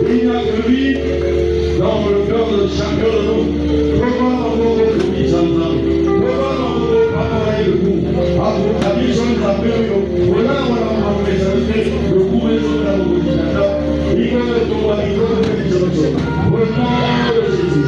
Il n'y a que lui dans le cœur de chacun de nous. Comment nous mis ensemble? Comment nous appareil de vous? À vous, la vision de la paix, voilà, on fait ça, le coup est sur la route. Il faut le tomber, il faut le faire. Au nom de Jésus.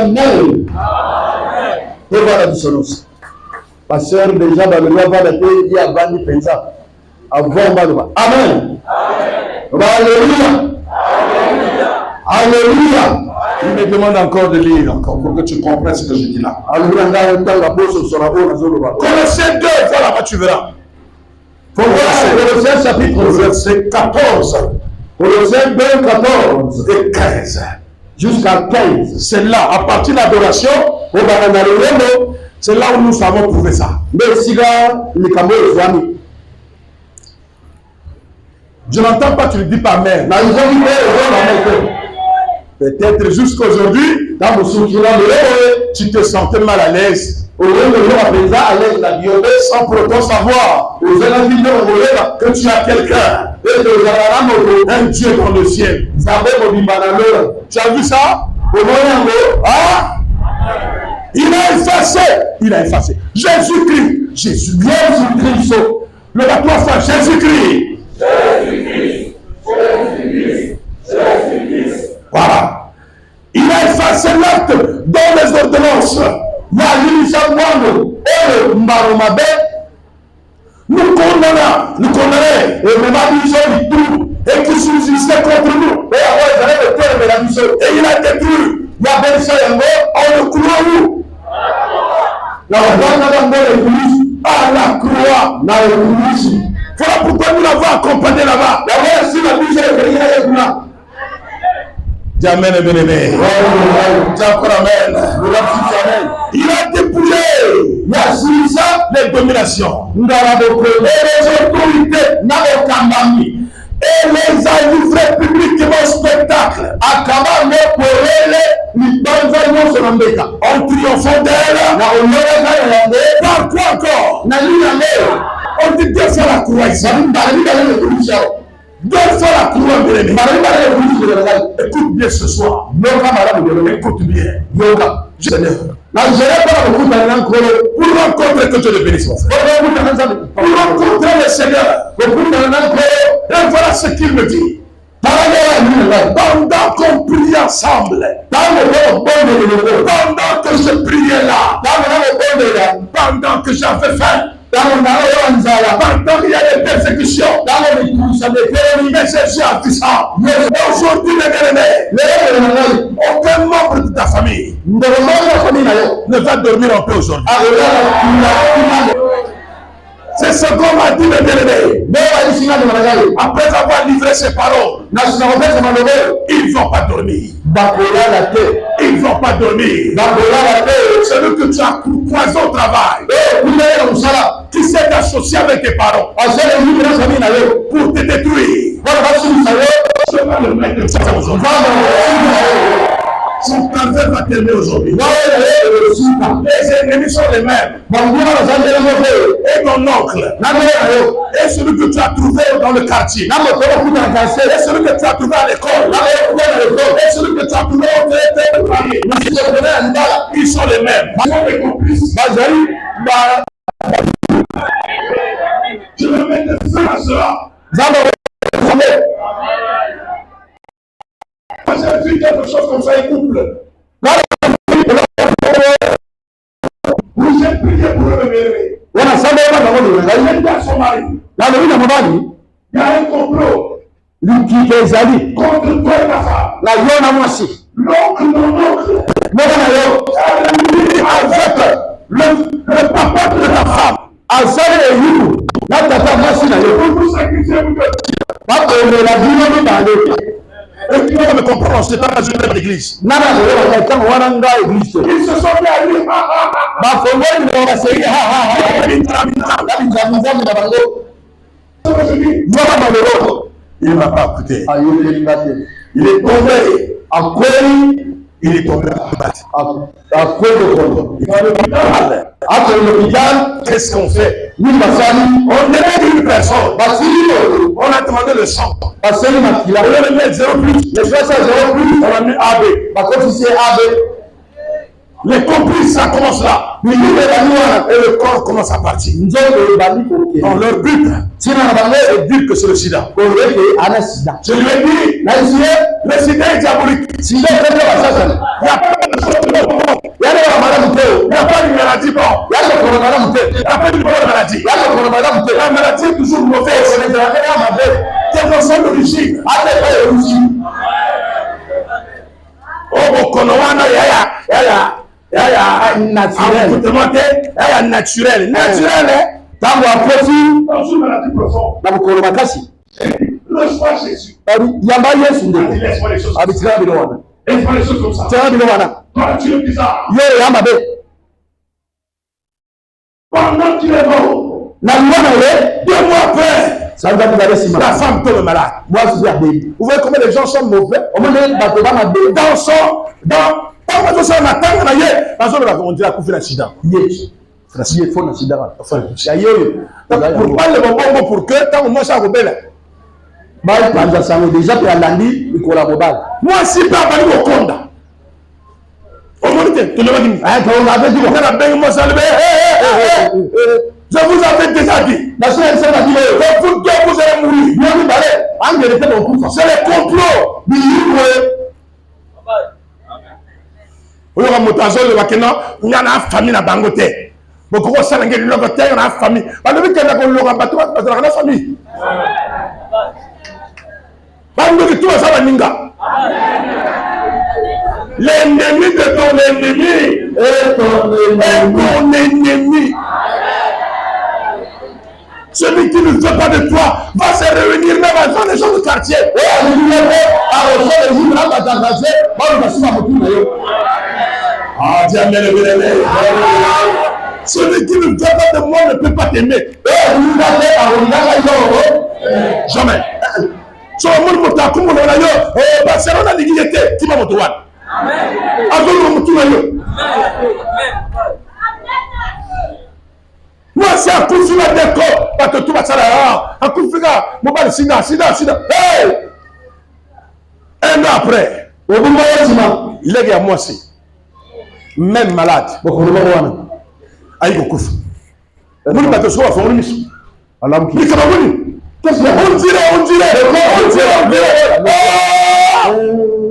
Amen. Et voilà du sonus. Pasteur, déjà, dans le roi va il y a Bandi Pensa. Avant, Amen. Alléluia. Alléluia. Il me demande encore de lire encore pour que tu comprennes ce que je dis là. Colossiens 2, voilà, tu verras. Colossiens chapitre verset 14. Colossiens 2, 14 et 15. Jusqu'à 15. C'est là, à partir de l'adoration, c'est là où nous avons trouvé ça. Je n'entends pas, tu ne dis pas mère. Peut-être jusqu'aujourd'hui, tu te sentais mal à l'aise. Sans pour autant savoir que tu as quelqu'un, un Dieu dans le ciel. Tu as vu ça? Ah? Il a effacé. Il a effacé. Jésus-Christ. Jésus-Christ. Le trois fois Jésus-Christ. Jésus-Christ. Jésus-Christ. Jésus-Christ. Voilà. Il a effacé l'acte dans les ordonnances. Nous condamnons, et même tout, et qui subsistait contre nous. Et il a détruit. On le croit où? À la croix. Voilà pourquoi nous l'avons accompagné là-bas. Dis amen et bien-aimé. Dis encore amen. Il a dépouillé les dominations et les autorités et les a livrés publiquement au spectacle. En triomphant d'elle. Par quoi encore? On dit deux fois la croix ici. Deux fois la couronne de l'ennemi. Écoute bien ce soir. Écoute bien. Seigneur. Pour rencontrer que Dieu le bénisse, mon frère. Pour rencontrer le Seigneur. Et voilà ce qu'il me dit. Pendant qu'on prie ensemble, pendant que je priais là, pendant que j'avais faim, pendant qu'il y a des persécutions, mais Jésus a dit ça. Aujourd'hui, les aucun membre de ta famille ne va dormir en paix aujourd'hui. C'est ce qu'on m'a dit, mes bien-aimés. Après avoir livré ses paroles, ils ne vont pas dormir. Ils ne vont pas dormir. Celui que tu as croisé au travail, qui s'est associé avec tes parents pour te détruire. Je vais le mettre ça aujourd'hui. Son calvaire va t'aimer aujourd'hui. Les ennemis sont les mêmes. Et ton oncle. Et celui que tu as trouvé dans le quartier. Et celui que tu as trouvé à l'école. Et celui que tu as trouvé au téléphone. Ils sont les mêmes. Ils sont les complices. Je vais mettre fin à cela. J'ai vu quelque chose comme ça, un couple. Vous j'ai prié pour eux, mes Elle dit à son mari, il y a un complot contre toi et ta femme. L'oncle, mon oncle, avec le papa de ta femme. Pour vous sacrifier, vous et tu vas me comprendre, c'est pas dans une église. Ils se sont mis à dire, il ne m'a pas écouté. Il est tombé. Il est tombé à l'hôpital. Qu'est-ce qu'on fait? On est une personne. On a demandé le sang. On a mis 0 plus. On a mis AB. Les complices, ça commence là. Et le corps commence à partir. Dans leur but, c'est de dire que c'est le sida. Je lui ai dit, le sida est diabolique. Il n'y a pas de maladie bon. Il n'y a pas de bonne maladie. La maladie est toujours mauvaise. Quelle que soit l'origine. Oh, naturel. Tango apoti dans une maladie profonde. Na bukoro makasi. Le choix Jésus. Yamba Yesu ndeko. Laisse-moi les choses. Abitira bino wana. Laisse-moi les choses comme ça. Tira bino wana. Toi, tu es bizarre. Yo yamba be. Pendant qu'il est mort, Na mwana le 2 mois après, ça va vous sima. la femme tombe malade. Moi je suis abé. Vous voyez combien de gens sont mauvais? Au moins bato ba ma be. Dans on dit la coupe l'accident. Il faut un accident. Pour pas le bon pour que tant moi ça rebelle. Déjà pour Alandi, il collabore. Moi si pas parler au Conda. Au monde tu ne vas je vous avais déjà dit. Vous allez mourir. C'est le complot. Vous avez il y a une famille à Bangote. Vous avez une famille. Famille. L'ennemi de ton ennemi est ton ennemi. Celui qui ne veut pas de toi va se réunir même avant les gens du quartier. Ah, Dieu celui qui ne veut pas de moi ne peut pas t'aimer. Jamais. So mon mota kumo na yo Barcelona ligi yete ti ba moto wan. Azolo mutu na yo. Moi c'est un coup sur la déco parce que tout va ça là. Un coup figa mo ba sida. Hey! Un an après, au bout de il est à moi aussi. Même malade. Beaucoup de wana. Aïe ko kufu. Mon bateau so fa on misu. Allah qui. On dirait.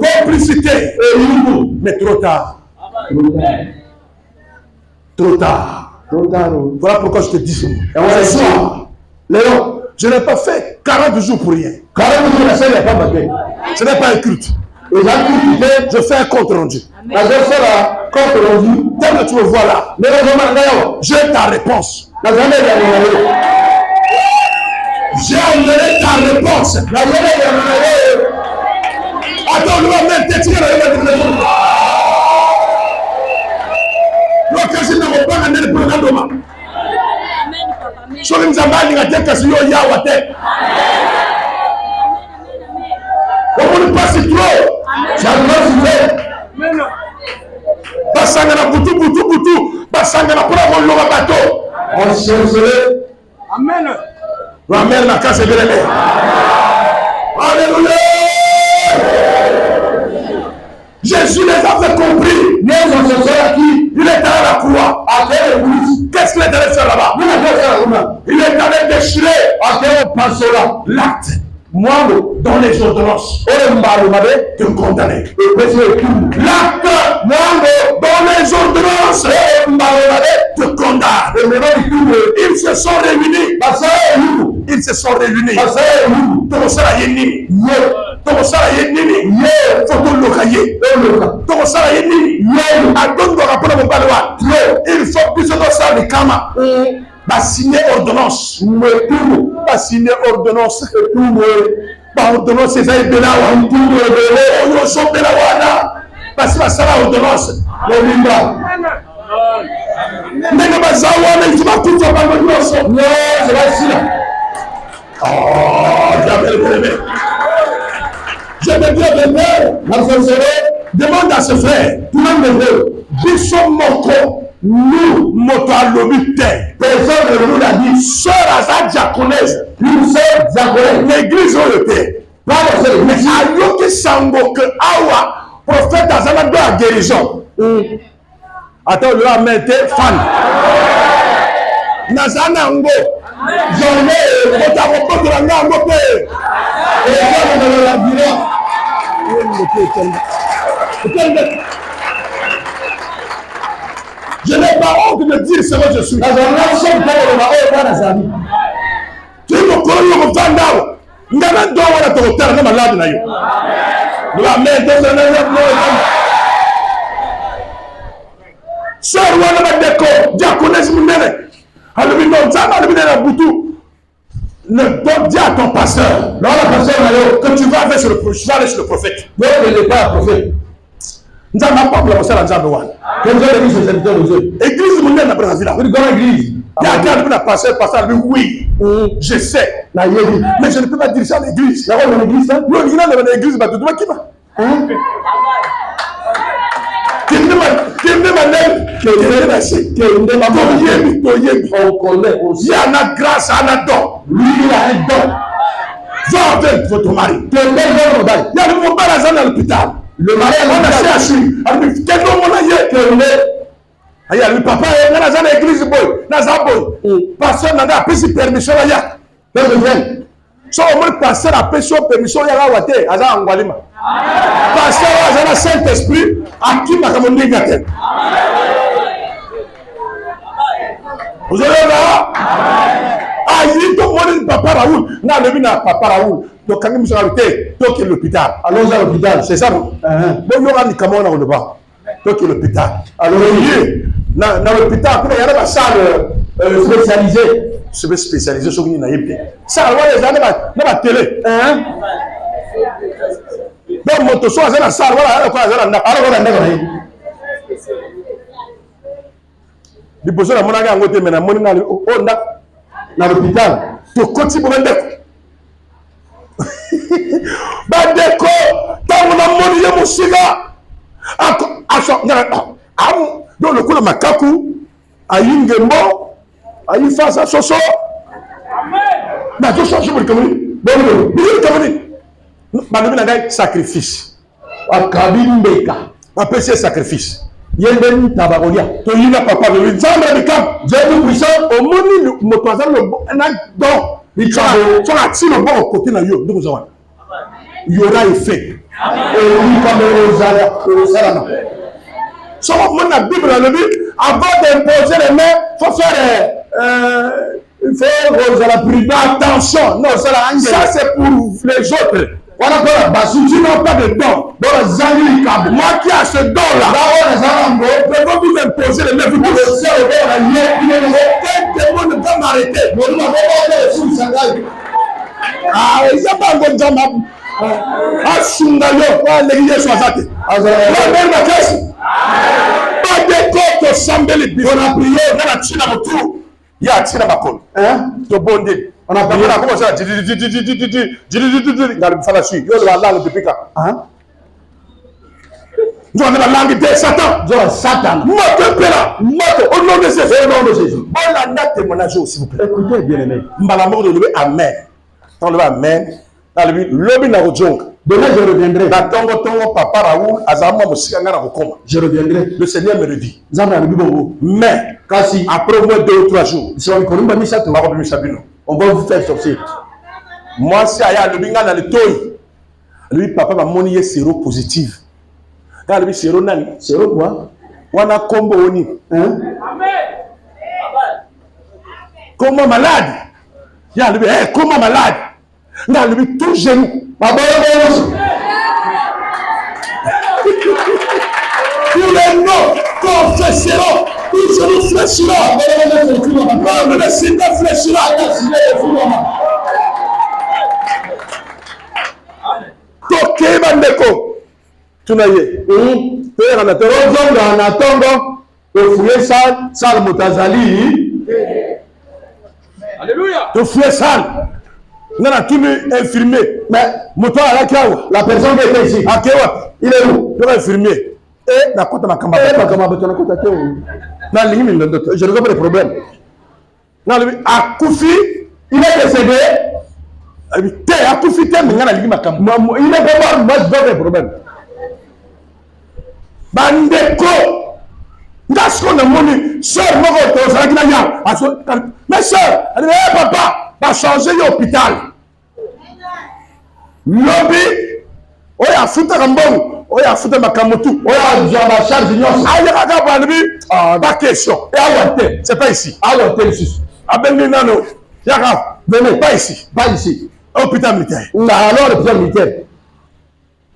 Complicité. Mais trop tard. Voilà pourquoi je te dis ce mot. Léon, je n'ai pas fait 40 jours pour rien. 40 jours, ce n'est pas un culte. Je fais un compte rendu. Tel que tu me vois là, j'ai ta réponse. J'ai amené ta réponse. Attends, nous allons même t'étirer la réponse. L'occasion de mon père est le programme. Je vais vous amener à dire que c'est un Yahweh. Comment ne pas si trop? Basangana butu. Basangana pour avoir le bateau. On se Amen. La mère n'a qu'à se grêler. Alléluia. Jésus les a fait compris. Il est allé à la croix. Qu'est-ce qu'il est allé faire là-bas? Il est allé déchirer l'acte Moi, dans les ordonnances, te condamner. L'acte, dans les ordonnances, te condamne. Ils se sont réunis. Ils se sont réunis. Il faut plus de ça de Kama. Signer ordonnance. Signer ordonnance. Par ordonnance, c'est ça. De là où on sort de là où parce que ça va ordonnance. Mais le bazaar, il va tout faire par ordonnance. Non, c'est pas ici. Oh, j'avais le premier. Je te dis à mes demande à ce frère. Tout le monde veut. Bishop Moko, nous, Motalobi, personne ne nous l'a dit. Sœur Azad diaconesse, une sœur diaconesse, l'église au était. Mais Ayoki Sango, que Awa, prophète Azad de la guérison. Attends, le amène fan. Nazana Ngo. J'en ai, Motaropo de la Nango. Et la je n'ai pas honte de dire ce que je suis. Tu me connais comme Fandao. Nous avons deux à ton terre, nous malade. Nous avons sœur Wana Deko, diaconesse Mounene. Alors, nous avons Boutou. Ne donne dire à ton pasteur, que tu vas aller sur le prophète. Non, il n'est pas un prophète. Nous avons pas pour la pasteur à Djabouane. Comme vous avez dit, c'est serviteur aux autres. Église Mounene n'a pas la ville. Église. Il y a quelqu'un qui n'a pas pasteur, oui, je sais. Mais je ne peux pas dire ça à l'église. Il y a une église, hein? Non, il y a une église, mais tu dois qui va? On connaît aussi. Il y en a grâce à un don. Lui, il a un don. Va avec votre mari. Il y a le mon père à l'hôpital. Le mari, on a cherché. Quel nom on a eu? Il y a le papa, il y a dans l'église, pasteur n'a pas pris permission. So, on pasteur a pris permission. Il y a la water, à la Angwalima. Pasteur a le Saint-Esprit, à qui m'a commandé gâté. Vous avez là? Ah, il dit que papa Raoul, n'a le mina papa Raoul. Donc, quand il me arrêté, donc il est l'hôpital. Allons à l'hôpital, c'est ça, non? Bon, il y aura ni comment on a bas. Donc, il est l'hôpital. Alors, dans l'hôpital, il y a une salle spécialisée. Je vais spécialiser sur une naïveté. Ça, on va dans la télé. Donc, mon tosso, c'est la salle. Voilà, il pose la monnaie à côté, mais la monnaie dans l'hôpital. Pour continuer pour vendre. Badeko, tant qu'on a monnaie mon cigare. Donc, le coup de Makaku, à Yingembo, à Yifasa Soso. Mais tout ça, je veux le communiquer. Bon, sacrifice. Akabimbeka. Apprécier sacrifice. Yenden Tabarolia. To yina papa de lui. Zambre de cap. Dieu puissant. Au monde, le motoisant le bon. Un acte d'or. Il a le bon côté dans yo. Nous avons. Il y aura effet. Et lui, comme aux Salama. So, mon la Bible dans le but, avant d'imposer les mains, il faut faire. Il faut la prière. Attention. Non, ça c'est pour les autres. Voilà quoi, tu n'as pas de don. Moi qui ai ce don-là, je vais vous imposer les mains. Vous pouvez aucun démon ne va m'arrêter. Ah, il n'y a pas de don. Ah, Sundayo, l'église soit athée. Pas de côte, Sambeli, on a prié, on a tiré à tout. Il y a tiré à ma colle. De bon Dieu. On a commencé à dire, dans le fallacie, il y a la langue de Pika. Nous avons la langue de Satan. Satan. Moto Pela. Moto. Au nom de Jésus. Bon, la témoignage, s'il vous plaît. Écoutez, bien aimé. Mbalamor de lever Amen. Dans le Amen. Dans le lobby na Rojong. Demain, je reviendrai. Dans ton papa Raoul, Azama Moussika Rakoma. Je reviendrai. Le Seigneur me le dit. Mais, après au moins 2 ou 3 jours, on va vous faire sortir. Moi, si aya le binga dans le toy. Lui, papa m'a monié séropositive. Quand lui séro nani? Séro quoi? Wana combo oni. Hein? Comment malade? Ya lui, comment malade? Là, lui, tout genou. Papa, tous les noms confesseront, tous genou fléchiront. Même le sida fléchira. Toké bandeko. Tunaye. Père Anatongo, le fouet sale Motazali. Alléluia. Le fouet sale. On a tout infirmé. Mais la personne qui était ici, il est où? Il est infirmier. Et la côte ma camba. Je ne vois pas de problème. À Koufi, il est décédé. À Koufi, il est pas mort, moi je vois des problèmes. Bandeko, parce qu'on a moni, soeur, mais soeur, elle dit, papa, va changer l'hôpital. Lobby, on a foutu un bon, on a foutu ma camotou, on a ma charge d'ignorance. Pas question. Et c'est pas ici. Nano, venez, pas ici. Pas ici. Hôpital militaire. Alors, l'hôpital militaire.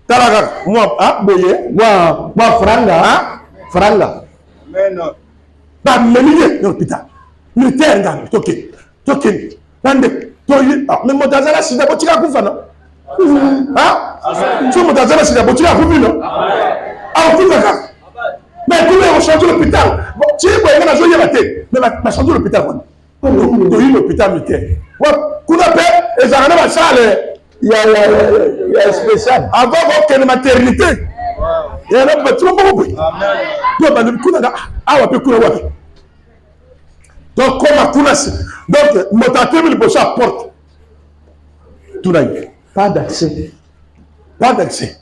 Talaga, moi, boye, moi, franga. Mais non. Bah, mais l'hôpital. Militaire, non, toqué. Mais mon tazala, c'est d'abord, tu as coupé, non? Tu mon tazala, c'est d'abord, tu as coupé, non? Ah, on coupe la carte. Mais comment on change l'hôpital? Tu es quoi, il y a la joie, mais on change l'hôpital, tu as eu l'hôpital militaire. Qu'on appelle, et ça en a salle. Il y a un spécial. Avant aucune maternité. Il y a un bâtiment beaucoup. Donc, donc, mon il pose à porte. Tout là. Pas d'accès. Pas d'accès.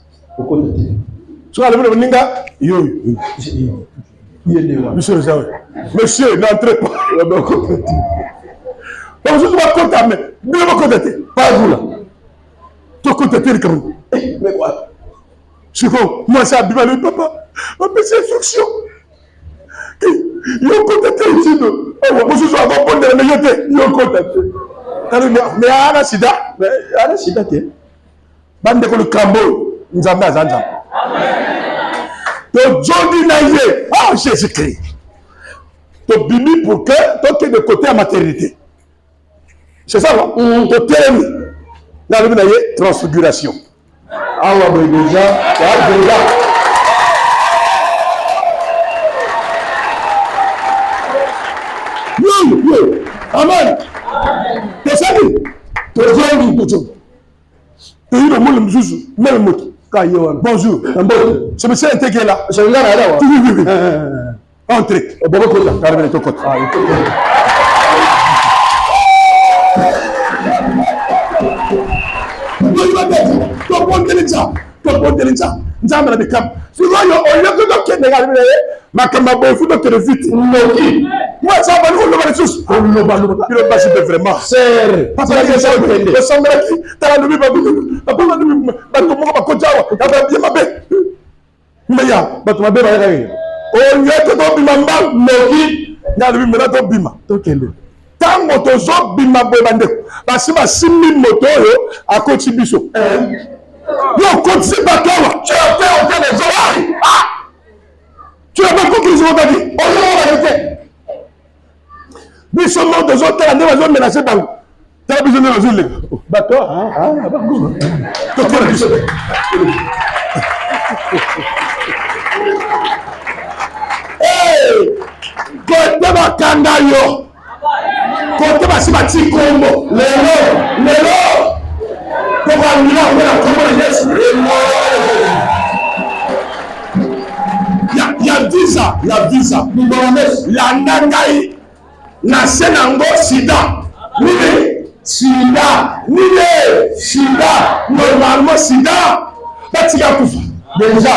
Monsieur, n'entrez pas. Donc, je dois compter. Pas vous là. Tu as contacté le Cameroun. Mais quoi? Je dis, moi, c'est Abibal, papa. Ma petite instruction. Ils ont contacté ici. Moi, je suis à bon de la meilleure. Ils ont contacté. Mais à la sida. Mais à la sida, tu es. Bande de le Cambo. Nous avons un enfant. Donc, Johnny Naïe. Ah, Jésus-Christ. Tu as bimi pour que tu aies de côté à maternité. C'est ça, non? Tu t'es mis. Là, vous avez transfiguration. Ah, ouais, déjà. Amen. Tu sais, tu bonjour. Je me suis intégré là. Je regarde là. Oui. Entrez. Tango tozo bima boyande parce que simi moto yo a côté biso yo côté batowa tu as fait autant des hommes tu as pas compris ce qu'on t'a dit on va arrêter biso mo des autres là ne va menacer bango t'as besoin de résoudre bateau to ko biso côté bakanda yo côté basibati kombo lelo pour amener la kombo Yesu il y a 10 ans la nangai na senango sida normalement sida batika kufa déjà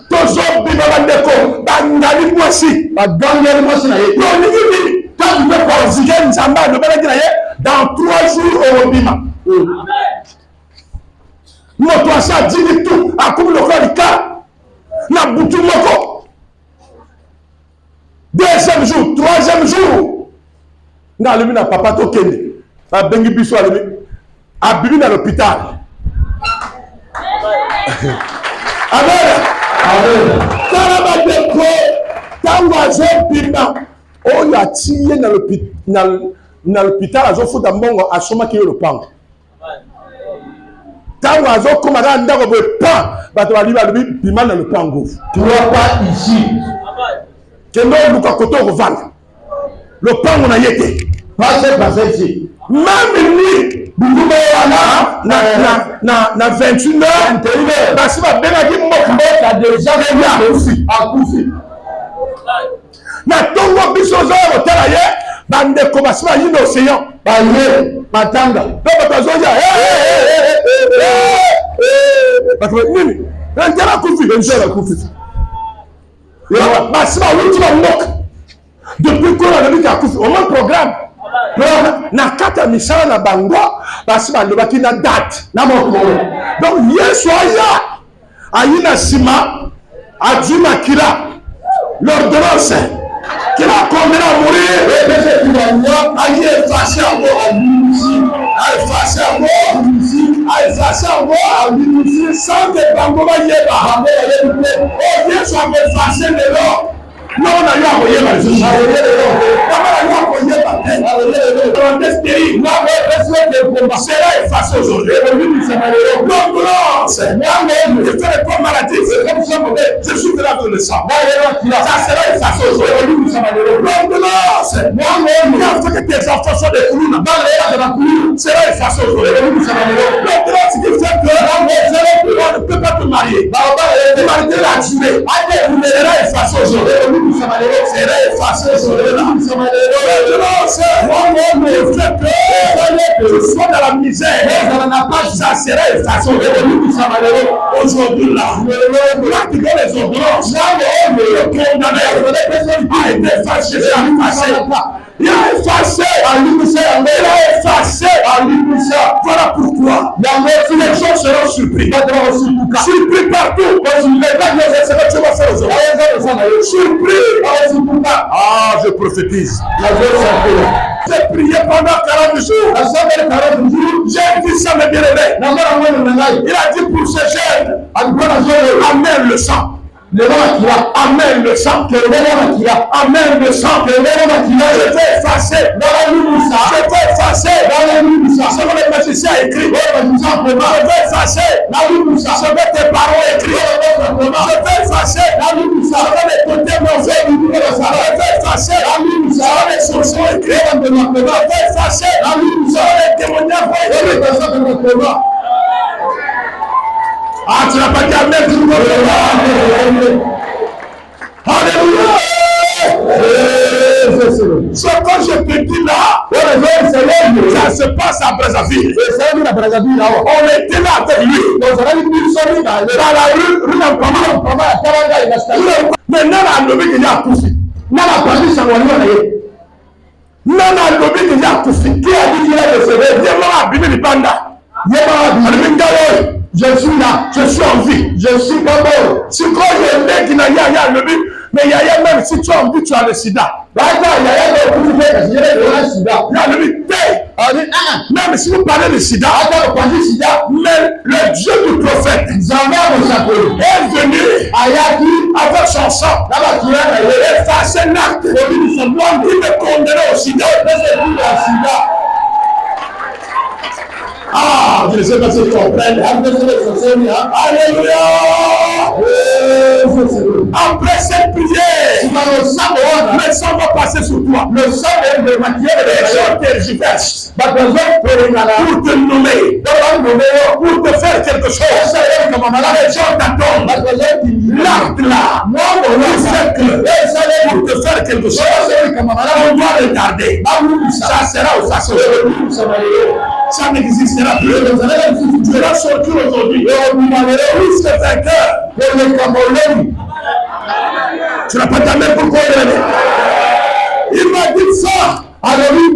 tozo bima bandeko bangali mwasi bagangeli mwasi na ye quand tu peux conjuguer Nzamba, dans 3 jours au bima. Moto asa dit tout, a comme le corps na butu moko. Deuxième jour, troisième jour. Na le na papa to kende. A bengi biso alemi. A bibi na l'hôpital. Amen. Amen. Karaba de ko tangwa zo bima. O ya tiye na l'hôpital azo futa mbongo asoma ki le pango. Tango azo komaka ndako boye pan bato bali balobi bima na le pango. Tu n'es pas ici. Kendo luka koto kovanda. Le pango na yete. Passez ici. Même lui, Bougoumé na 21 heures, parce que benaki mokbo a déjà accouché. Na tongo biso zo hôtel aye, bande komasi ba yino océan. Ba ye matanga. Donc bato zo ya bato nini? Njala kufi. Basi ba wuti ba mok. Depuis qu'on a vu kufi, au moins programme. Na kata misala na bango basi balobaki na date na mokolo. Donc Yesu aya ayina sima adjuma kila l'ordonnance qu'il a condamné à mourir. Aïe effacé à mort, sans que bango ba yeba. Oh Yesu a effacé le long. Non, on a eu à voyer ma vie. Sera effacé aujourd'hui. L'ambulance, je fais les corps maladifs. Je suis de la de sang. Ça sera effacé aujourd'hui. L'ambulance, il faut que tes enfants soient des clowns. Sera effacé aujourd'hui. L'ambulance qui fait que on ne peut pas te marier. Tu marier la tuer. Sera effacé aujourd'hui. Sera effacé aujourd'hui. Que tu sois dans la misère, ça sera effacé aujourd'hui là. Là qui donne les ordonnances, le condamné a été effacé, il a effacé, il a effacé. Voilà pourquoi les gens seront surpris. Surpris partout. Tu vas faire aujourd'hui. Surpris. Ah, je prophétise. J'ai prié pendant 40 jours. J'ai dit ça, mes bien-aimés. Il a dit pour ces jeunes, amène le sang. Amène le sang. Amène le sang. Je vais effacer. Je vais effacer. Ce que le magicien a écrit. Je vais effacer. Ce que tes parents écrits. Je vais effacer. Ce que les côtés mauvais. Je vais effacer. Ce que les sorciers écrits. Je vais effacer. Ce que les témoignages écrits. Ah, tu n'as pas dit amen, tu ne Alléluia. Ce que je te dis là, ça se passe à Brazzaville. On était là avec lui. Dans la rue Nampama. Maintenant, la lobby qui a poussé. Nana lobby qui a poussé. Qui a dit qu'il a décédé? Diamant a bimé le panda. Je suis là, je suis en vie, je suis pas mort. Si quand je mec qui n'a rien le but, mais il y a même si tu as envie, tu as le sida. Même si vous parlez de sida, mais le Dieu du prophète est venu avec son sang. Effacer l'acte. Il me condamne au sida. Ah, je ne sais pas si tu comprends. Alléluia. Après cette prière, le sang va passer sur toi. Le sang va te maquiller. Les gens tergiversent pour te nommer, pour te faire quelque chose. Les gens t'attendent. L'acte là, pour te faire quelque chose, on doit regarder. Ça sera au façon. Ça n'existera plus. Tu vas sortir aujourd'hui. Plus que vainqueur. Tu n'as pas ta main pour condamner. Il m'a dit ça. Alléluia.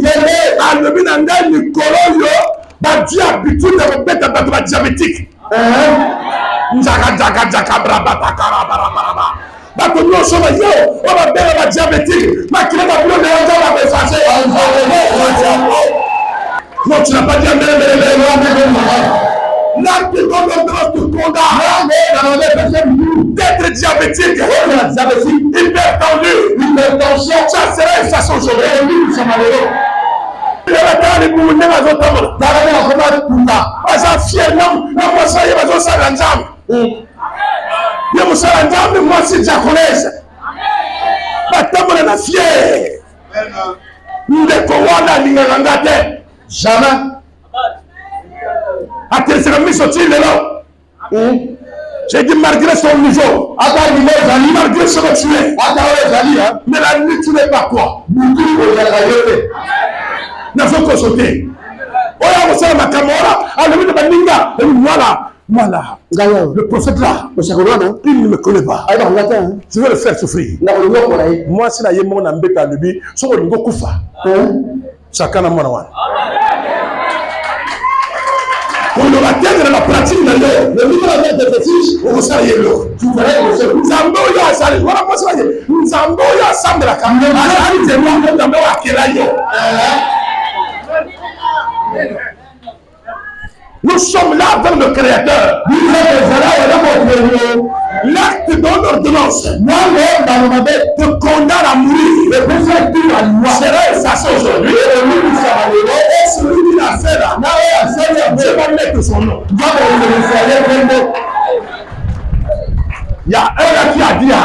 Dieu habitude de remettre dans diabétique. Non, tu n'as pas dit amen. L'acte de l'ordonnance te condamne d'être diabétique, hypertendu, ça serait une façon aujourd'hui. Moi c'est diaconesse. Jamais. J'ai dit malgré son niveau, malgré ce que tu es, mais la nuit tu n'es pas quoi. Il faut consulter. Voilà. Le prophète là, il ne me connaît pas. Je vais le faire souffrir. Moi, si je mon ambeta lui, so on go kufa. Chacun a mon wan. On aura atteindre la pratique de l'eau. Le niveau avec des fétiches, on sait l'eau. Tu verrais le seul. Zambo ya sali. Voilà moi ça. Zambo ya sam de la caméra. Ali c'est moi qui zambo a kelayo. Nous sommes là avec le Créateur. L'acte de l'ordonnance te condamne à mourir. Sera effacé aujourd'hui. Et celui qui l'a fait là, Dieu va mettre son nom. Il y a un là qui a dit à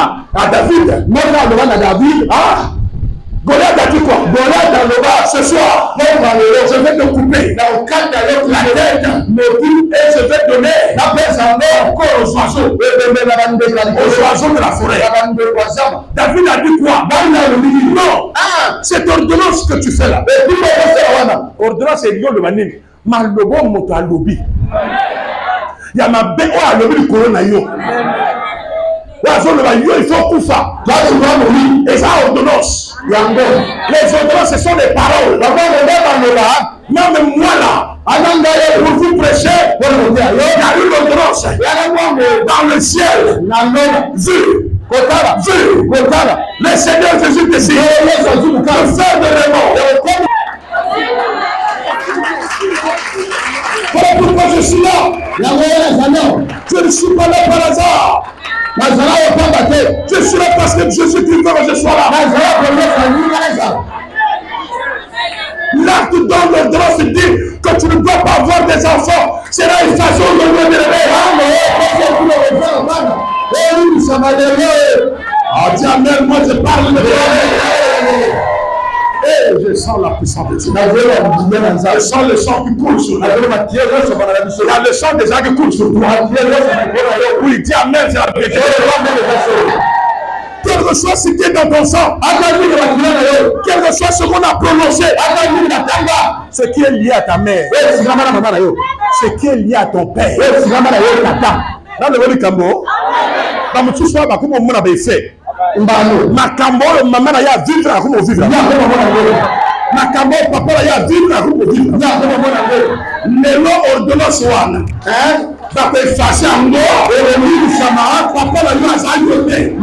David, Goliath a dit quoi? Goliath dans le bas ce soir, je vais te couper la tête, le cou, et je vais donner la paix en or encore aux oiseaux de la forêt. David a dit quoi? Non, cette ordonnance que tu fais là, ordonnance c'est lion de manine, malbobo moto à lobby. Il y a ma béo à lobby du corona yo. Il faut tout ça. Et ça ordonnance. Les ordonnances, ce sont des paroles. Même moi là, pour vous prêcher, il y a une ordonnance dans le ciel. Vu. Le Seigneur Jésus décide de faire de l'amour. Voilà pourquoi je suis là. Je ne suis pas là par hasard. Je suis là parce que Jésus Christ veut que je sois là. L'acte dans l'ordonnance dit que tu ne dois pas avoir des enfants. C'est là une façon de me lever. Dis amen, moi je parle de Dieu. Et je sens la puissance de Dieu. Je sens le sang qui coule sur toi. Il y a le sang des gens qui coule sur toi. Oui, dis amen, c'est la vérité. Quel que soit ce qui est dans ton sang, quel que soit ce qu'on a prononcé, ce qui est lié à ta mère, ce qui est lié à ton père, dans le monde du Cambo, dans le soir, comme on avait fait. Makambo, maman a vivre à comme vivre. Makambo, papa a vivre à comme vivre. Mais l'ordonnance one, ça peut effacer en dehors. Papa a eu à s'ajouter.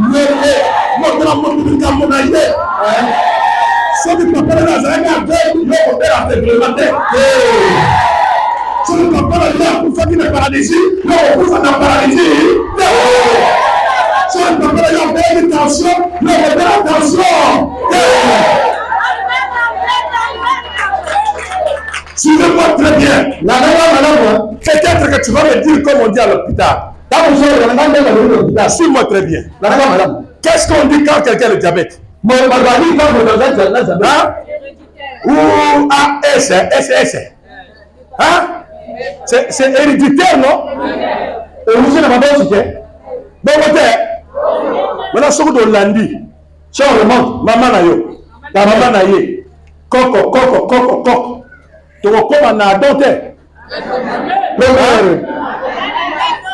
Ce que papa a suivez-moi très bien. Peut-être que tu vas me dire comme on dit à l'hôpital. Suis-moi très bien. Qu'est-ce qu'on dit quand quelqu'un a le diabète? Ou AS. Hein? C'est héréditaire, non? Maintenant, ce que tu l'as dit, si on remonte, maman na yo, ta maman na ye, coco. Tu recommères na adopter.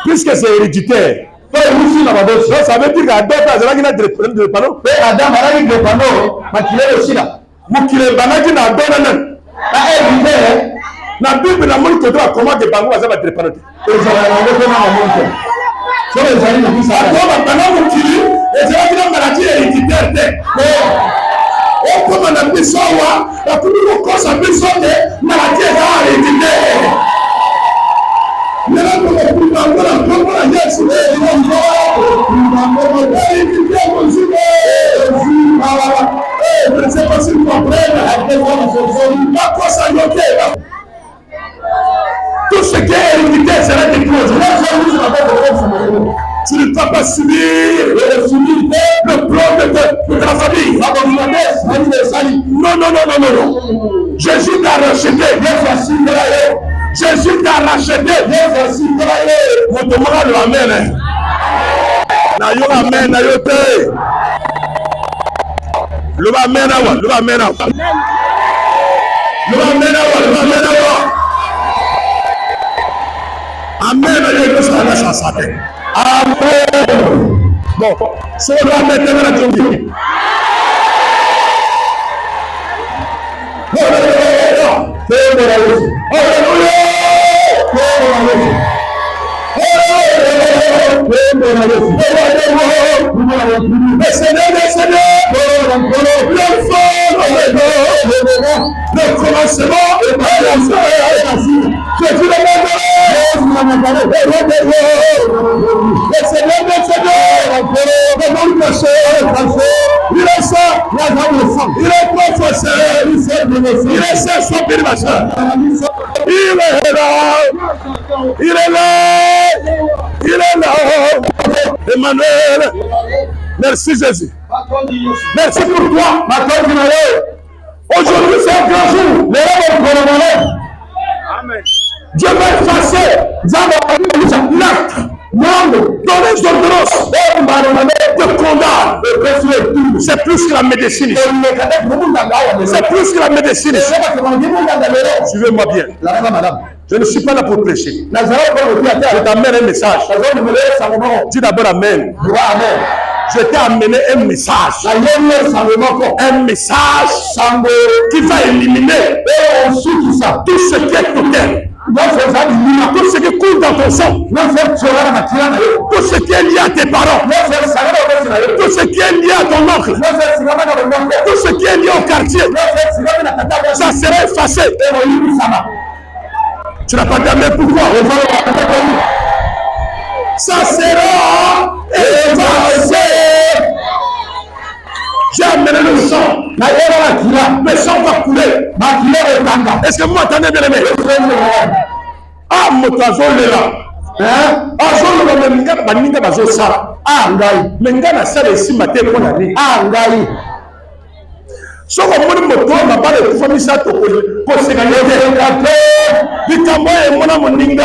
Puisque c'est héréditaire. Ça veut dire qu'adopter, c'est là qu'il a des panneaux. Mais Adam a des panneaux, mais qu'il est aussi là. Mais qu'il est banal, qu'il a donné. La Bible n'a montré que comment des bangos va être préparé. Et ça va aller comment on monte. C'est les amis de ça. Comment pendant qu'on tue, et c'est là qu'il a maladie héréditaire. Oh, comme on a mis ça, la première cause a mis ça, maladie héréditaire. Mais là, on a pris la yes, je ne sais pas si vous comprenez. Tout ce qui est hérédité sera déclaré. Tu ne vas pas subir le plan de ta famille. Non. Jésus t'a racheté. Jésus t'a racheté. Vous demandez l'amen. Nayo amen, nayo te. Le va amen awa, le va amen awa. Le va amen awa, le va amen awa. Amen, nayo te la chanson. Amen. Bon, c'est le va mettre dans la journée. Le commencement est pas la fin. Je vous il est ça, il est professeur, il est ça, son pire machin. Il est là. Emmanuel, merci Jésus. Merci pour toi. Aujourd'hui c'est un grand jour. Amen. Dieu va effacer l'acte dans les ordonnances de condamner. C'est plus que la médecine. C'est plus que la médecine. Suivez-moi bien. Je ne suis pas là pour prêcher. Je t'amène un message. Dis d'abord Amen. Je t'ai amené un message. Un message qui va éliminer tout ce qui est total. Tout ce qui coule dans ton sang. Tout ce qui est lié à tes parents. Tout ce qui est lié à ton oncle. Tout ce qui est lié au quartier. Ça sera effacé. Tu n'as pas dit pourquoi? Ça sera effacé. J'ai amené le sang. Le sang va couler. Est-ce que vous m'entendez bien aimé? Ah, mon oiseau est là. So ko moni moto ma ba le kufa misa to ko segalete bikambo e mona moninga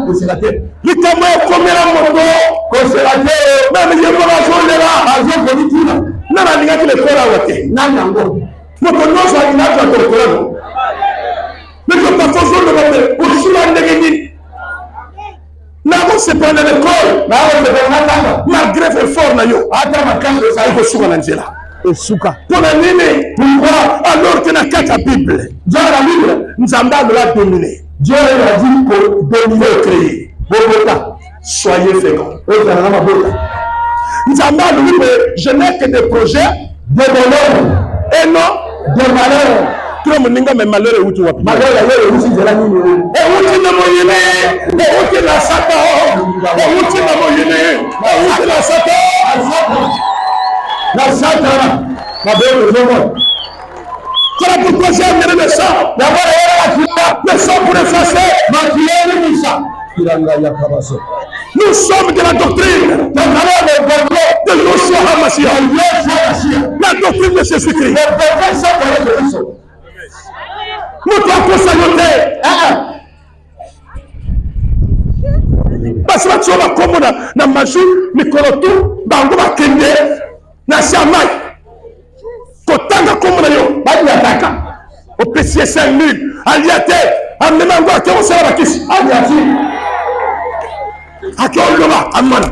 ko segalete bikambo e komera moto ko segalete na ni yemo na so le la azo ko dituna na ninga kile fera wote na nango moto no so ina to ko no mais ko pa so le wote o sula ndegeni na ko se prendre l'école na ko se prendre malgré effort na yo ata makambo sa ko suka na njela. Pourquoi? Alors que dans la Bible, nous avons dominé. Dieu a dit pour dominer, créer. Soyez féconds. Nous avons dit que je n'ai que des projets de bonheur et non de malheur. Tout le monde a malheur et où tu vas. Malheur et où tu vas. Et où tu vas moyenner. Et où tu vas Satan. Et où tu vas moyenner. Et où tu vas Satan. La Satan, ma belle, le monde. Voilà pourquoi j'ai amené le sang. Le sang pour effacer. Nous sommes de la doctrine de Yoshua HaMashiach. La doctrine de Jésus-Christ. Nous devons s'ajouter. Parce que tu vas comme na majou, mikorotu, bangoba kende. Na chamai kotanga komona yo bali ataka au PC 5000 aliate amena ngo ke osala bakisi aliati akoloba amana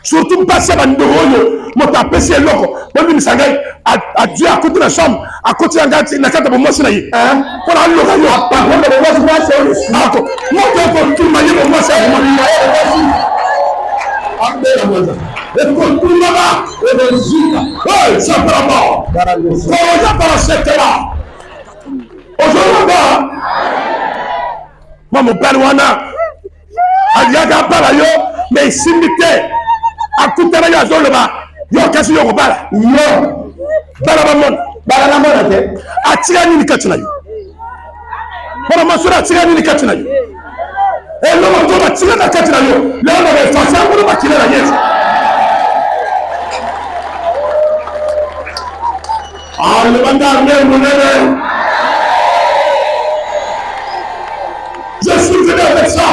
surtout passer à Bandoyo, mon tapé c'est loco. Bon, il s'engage à Dieu à côté de la chambre, à côté de la carte de moi, c'est là. Pour aller au rayon, par contre, le moi, c'est moi, moi, pour tout le monde, moi, c'est moi. Et pour tout le monde, oui, ça prend mort. Comment on a cette là? Aujourd'hui, moi, mon père, Wana, Aliaga Balayo, mais simité. Akutana ya zoleba yo kasi yo kobala yo bala na mona te atira ni katina yo bala masura atira ni katina yo e no mo to atira na katina yo le no be fasa ko ba kila na yes le banda ne monene je suis venu avec ça.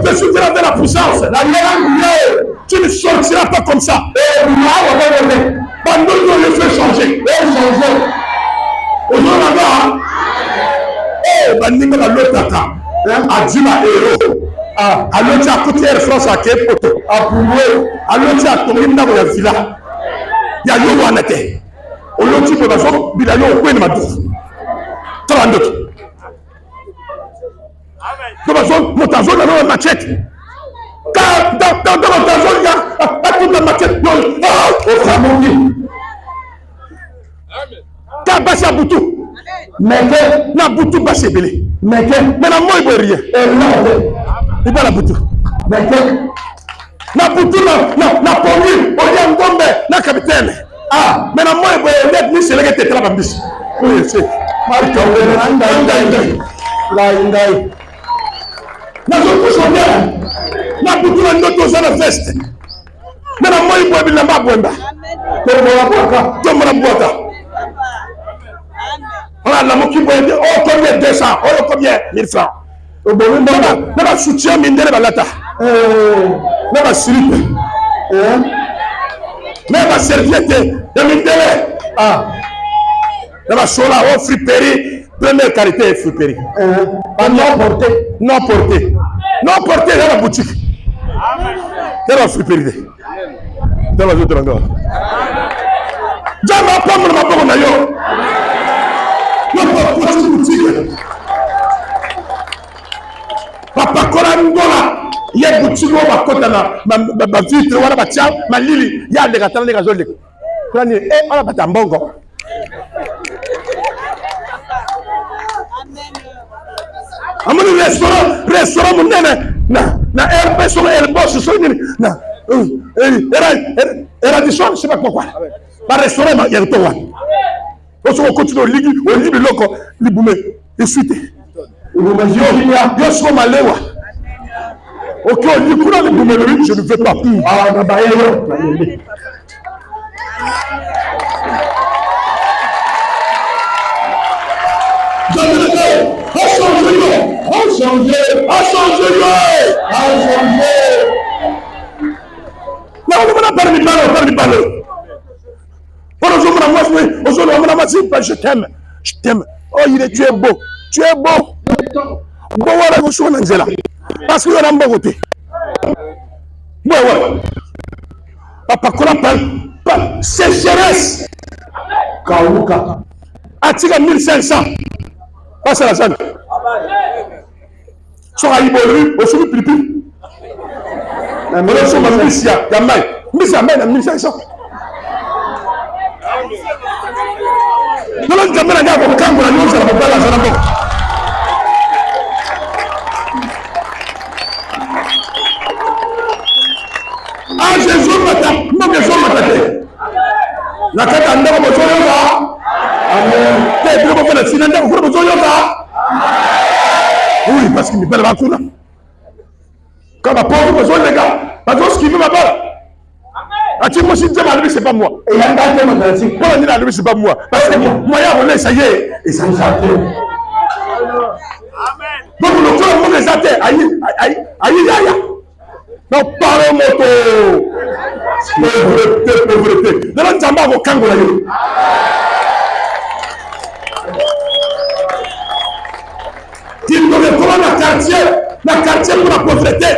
Je suis venu avec la puissance. Tu ne sortiras pas comme ça. Pendant que je fais changer. Aujourd'hui, là-bas, Bandinga l'autre a dit ma héros. A l'autre à côté de France à Képoto. A Boulou. A l'autre à Tomine dans la villa. Il y a eu un été. Au l'autre, il y a eu un point de ma douce. 32. Mon tazo dans la machette. Dans mon tazo, il y a toute la machette. Quand basse à Boutou, mais na Boutou basse belé. Mais na moi il veut rien. Il va la Boutou. Na Boutou na pommier, on y a un bombe, na capitaine. Ah, mais na moi il veut rien. Ni c'est le gars qui est là bambis. Oui, c'est. Marco, Indai. Na zoko sonye na butu na ndoto za na veste na na moi bobi na mabwenda to mara bwata ala la moki boyende o combien 200 o combien 1000 francs o bobi na ba soutien mindele balata na ba slip na ba serviette de mindele na ba sola o friperie première qualité friperie non porté dans la boutique dans la friperie dans la autre encore jamais pas mon maboko na yo la boutique papa kola ngola ya boutique o bakota na ba vitre wala ba tia malili ya de katana de gazole krani ala batambongo amoni restaurant munene na RP sur el boss sur ni na era di son c'est pas pourquoi ba restaurant ya to wa o so continue ligi o libi loko libume esuite yo so malewa OK o likuna libume je ne veux pas na ba yo A changé. Non, on n'a pas de parler. Je t'aime. Oh, tu es beau. Bon, voilà, vous sommes là. Parce que on a un bon côté. Ouais. Papa, qu'on appelle sécheresse. Kaouka. Attiga 1500. Passe à la salle. So ayi bolu o subi pipi na mele so ma misia ya mai misia mai na 1500 nolo jamana ga ko kango na nyosa na bala sana ko Jésus mata no ke so mata te la kata ndako mo so yoka amen te bi ko fela sinanda ko mo so yoka. Oui, parce qu'il me parle de la quand ma pauvre besoin les gars, parce que ce qui veut ma balle. Ati moi si Dieu m'a levé, c'est pas moi. Et il y a un gars qui m'a dit, pour la levé, c'est pas moi. Parce que moi, il y a ça y est, et ça nous a fait. Donc le corps mon les athées, aïe. Non, parlez moto. Pauvreté. De l'autre jamba au Kangola. Comment la quartier pour la pauvreté.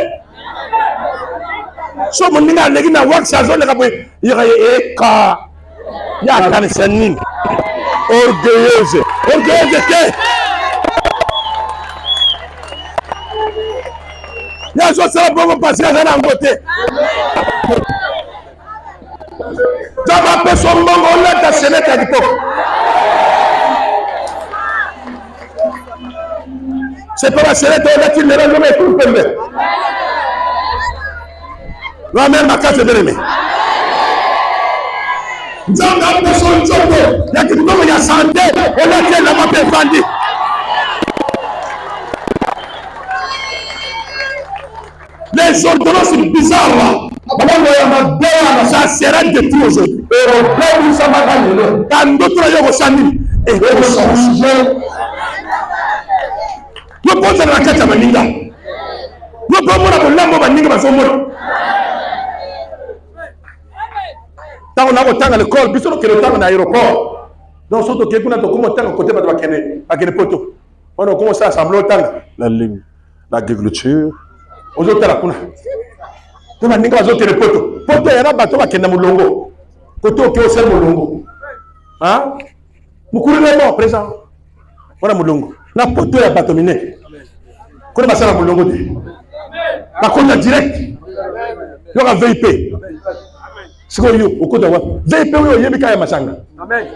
So mon ninga legi na wax ça zone ka eka ya kan sanin orgueilleuse ke ya zo ça bon passer à la côté ça va pas son bon on a ta senete à l'époque c'est pas la senete on a qu'il ne rend jamais tout le monde la mère ma carte de l'aimer nzanga personne nzoko ya kidogo ya santé on a fait la mappe fandi les ordonnances bizarres ça sera détruit aujourd'hui quand d'autres yoko sandi et nous posons la carte à maninga nous posons la lambo maninga basomona on a autant à l'école, puis on a autant à l'aéroport. Donc, surtout que nous avons autant à côté de la poto. On a commencé à assembler autant la ligne, l'agriculture. Aux autres, la kuna. Nous avons dit aux autres les potos. Poto, il y a un bateau qui est dans le longo. Poto, qui est au longo. Hein? Nous courons les morts présents. On a le longo. La poto, il y a un bateau miné. Qu'on a passé dans le longo. Par contre, direct. Il y a un VIP. C'est quoi au côté de vous avez payé au Yémika et Machanga. Amen.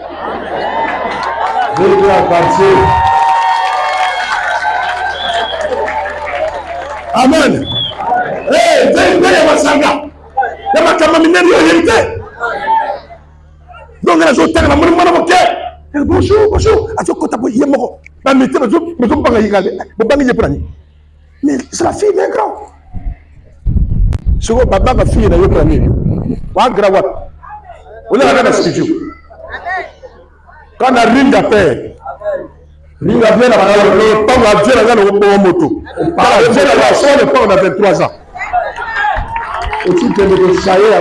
Vous devez partir. Amen. Eh, vous avez payé Machanga. Il y a ma camarade au Yémika. Donc, la journée, la monnaie, bonjour, bonjour. À ce côté de Yémoko. La météo, je ne peux pas y aller. Je ne peux pas y aller. Mais c'est la fille d'un grand. C'est quoi, papa, ma fille, elle est au wa grawat wala na studio kana ringa pe ringa pe na bana le pas la Dieu na le moto pas la Dieu la son le pas on a 23 ans au titre de chayer là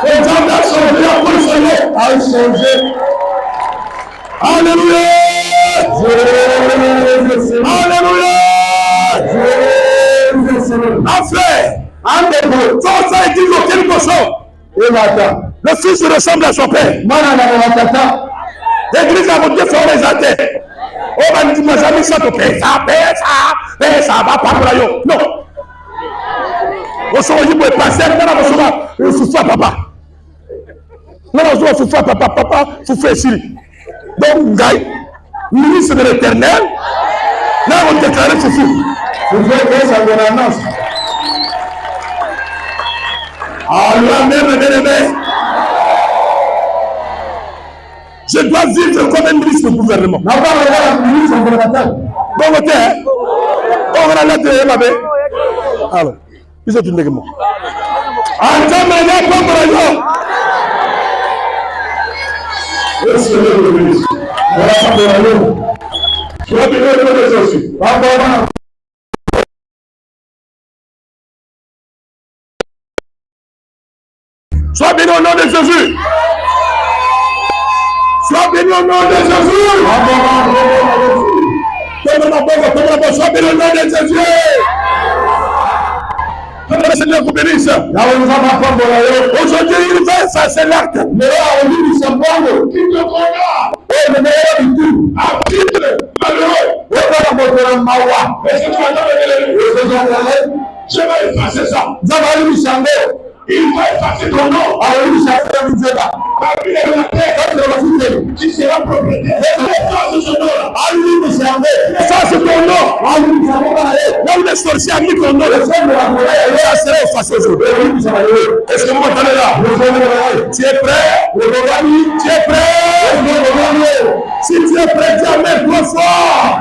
les gens là sont bien pour changer à changer alléluia alléluia frère un des mots ça dit quelque chose. Le fils ressemble à son père. L'église a voté sur les athées. Oh, ben, tu m'as jamais ça, tu pèses ça, va pas pour la yo. Non. Vous savez, vous pouvez passer, vous souffrez à papa. Non, vous souffrez à papa, vous faites ici. Donc, Gaï, ministre de l'éternel, là, on déclare foufou. Vous faites ça dans l'annonce. Allah même. Je dois vivre comme un ministre du gouvernement. Bon, côté, on va la lettre, ma belle. Alors, ils sont une négation. Attends, mais là, pas pour la sois béni au nom de Jésus. Sois béni au nom de Jésus. Sois béni au nom de Jésus. Que le Seigneur vous bénisse. Aujourd'hui, il fait ça, c'est l'acte. Mais là, on dit du Sambongo. Qui te connaît? Oh, le meilleur du tout. Ah, qui te malheureux. On va la montrer en Mawa. Mais c'est toi, je vais effacer ça. Zavali Mishango. Il va effacer ton nom. Alors, il s'appelle Mizeba. Parmi les terres, qui sera propriétaire. Ça, c'est ton nom. Ça, c'est ton nom. Là où les sorciers ont mis ton nom, ça sera effacé aujourd'hui. Est-ce que vous m'entendez là? Tu es prêt? Tu es prêt? Si tu es prêt, dis Amen, toi fort.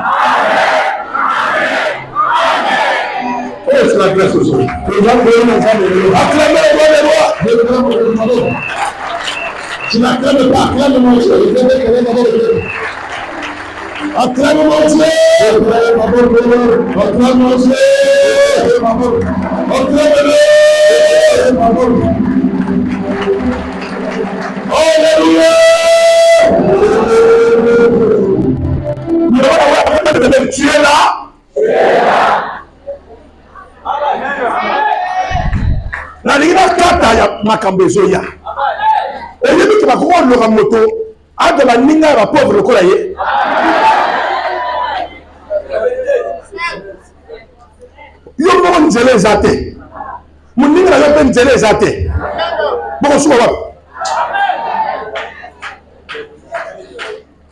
C'est la grâce aujourd'hui. Acclamez le roi des rois. Tu n'acclames pas, acclame mon Dieu. Acclame mon Dieu. Acclame mon Dieu. Acclame-le. Alléluia. Tu es là. La ligne makambo ezoya. Oyebi ke bakoko loka moto ata baninga ya pauvre lokola ye. Yo moko nzela eza te. Moninga na yo mpe nzela eza te. Boko suka wapi?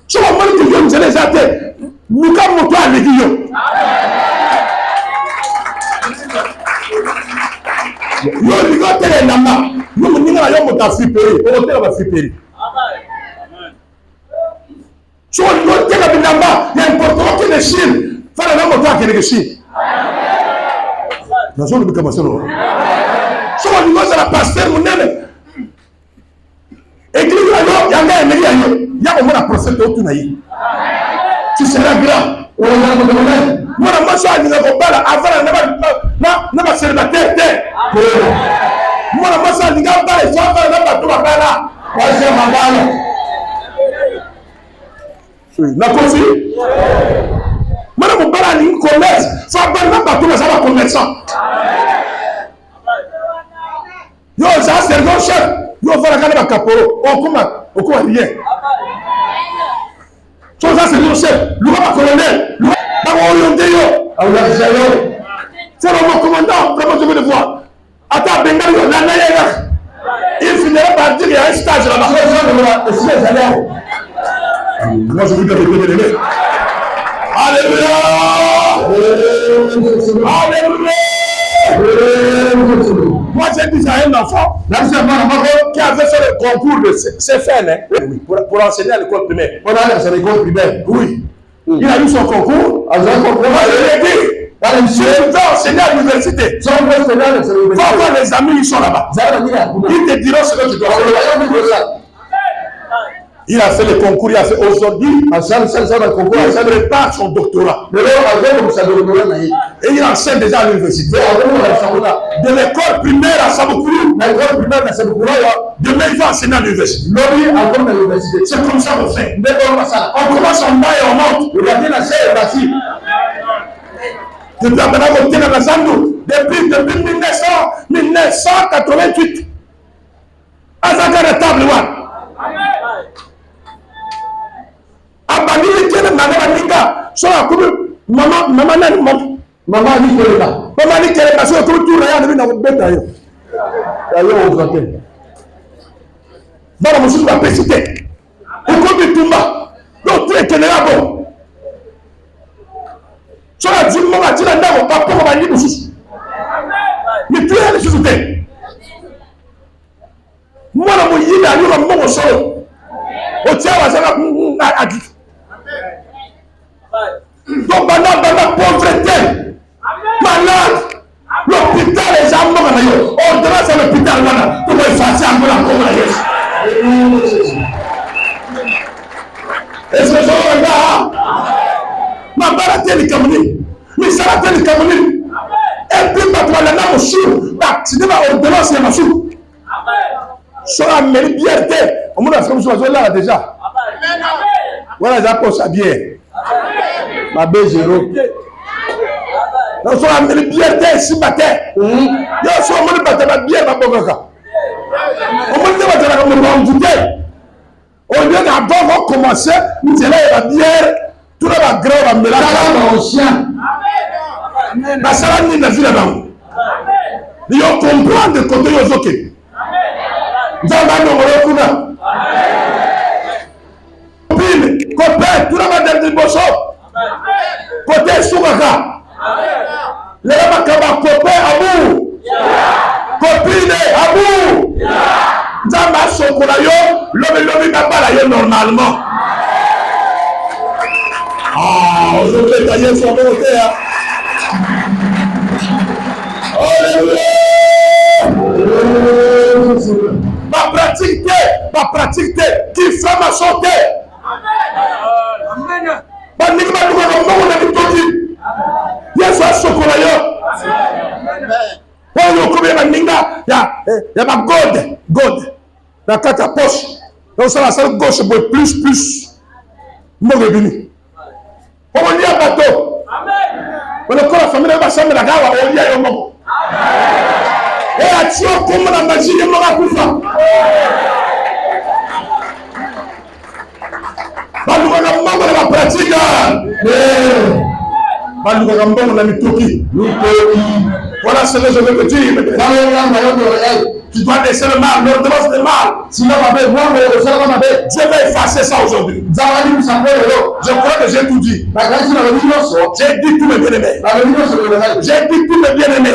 Soka moni ke yo nzela eza te. Luka moto aleki yo. Yo ligo tele namba. Yo moninga na yo moto afiperi. Oko tele bafiperi. Soka ligo tele binamba. Ya importe oke de Chine. Fala na moto akene ke Chine. Nazo lubi kama solo. Soka ligo za la pasteur munene. Église la yo yanga emeli ya yo. Ya komona prophète otu na yi. Tu seras grand. Moi, moi, ça, il n'y a pas avant na célibataire. Moi, moi, ça, il n'y a pas les gens qui ont là. Na kofi. Moi, mon père a une commerce. Ça va pas tout ça va commerçant. Yo, ça c'est le chef. Yo, va la garder caporo. On comment rien. So ça c'est le chef. Le roi colonel. C'est le commandant, comment je veux le voir. Attends, Bengal, il finirait par dire qu'il y a un stage là-bas. Moi je veux bien répéter. Alléluia! Alléluia! Moi j'ai dit à un enfant qui avait fait le concours de CFN, oui, pour enseigner à l'école primaire. On a à l'école primaire, oui. Il a eu son concours. Il a dit, je vais enseigner à l'université. Va voir les amis, ils sont là-bas. Ils te diront ce que tu dois faire. Il a fait le concours, il a fait aujourd'hui. Il prépare son doctorat. Et il enseigne déjà à l'université. De l'école primaire à Sabokoulou. Demain, il va enseigner à l'université. C'est comme ça qu'on fait. On commence en bas et on monte. Depuis depuis 1988. Azaka de table one. Abani kele nana ninga so akubu mama ni kele ba so ko tour ya na beta yo o zote bala musu ba pesite ko bitumba do tu ekele abo so la jimmo ba tira ndako ba ko ba ni musu ni tu ya musu te mwana mo yina yo mo so o tia wa saka agi. Donc maintenant, dans la pauvreté, malade, l'hôpital, les gens morts, on devrait faire l'hôpital, pour effacer encore la pauvreté. Est-ce que je regarde? Ma barate les Camerounais, mais ça va les Camerounais. Et puis, ma toile là, mon chou, c'est de ordonnance et ma chou. Sur la mérite, on m'a fait un là déjà. Voilà, j'apporte sa bière. Ma B0. Donc, sur la bière, si matin. Il y a sur mon bâtiment, ma bière, ma boca. On m'a dit, au lieu d'abord commencer, nous allons la bière, tout le monde va mélanger. La salade n'est pas vue là-bas. Il faut comprendre de côté aux autres. Nous allons nous copain, tout le monde est bosso. Côté Soukaka. Les gens copain à vous. Copine à vous. Zamba Sokolayo, l'homme n'a pas la normalement. Ah, aujourd'hui, tailler son côté. Ma pratique, qui fait ma santé. Yes, I so call you. Come here, Ninga. Ya ma God. La carte poche. Donc ça la salle gauche pour plus. Mauvais venu. On y a bateau. On a encore la famille de la chambre de la gare. On y a un moment. Et à réaction comme la magie de Morakufa. Banduka la pratique. Banduka la mitoki. Voilà ce que je veux te dire. Tu dois laisser le mal, l'ordonnance de mal. Sinon, Dieu va effacer ça aujourd'hui. Je crois que j'ai tout dit. J'ai dit tous mes bien-aimés. J'ai dit tous mes bien-aimés.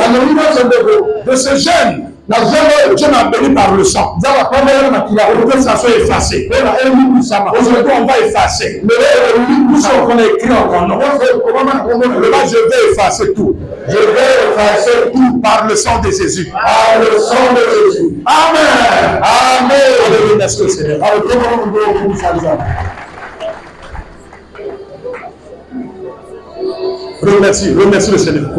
De ce jeune, Dieu m'a béni par le sang. Pour que ça soit effacé. Aujourd'hui, on va effacer. Tout ce qu'on a écrit en mon nom. Là, je vais effacer tout. Je vais effacer tout par le sang de Jésus. Par le sang de Jésus. Amen. Amen. Alléluia, Seigneur. Remercie le Seigneur.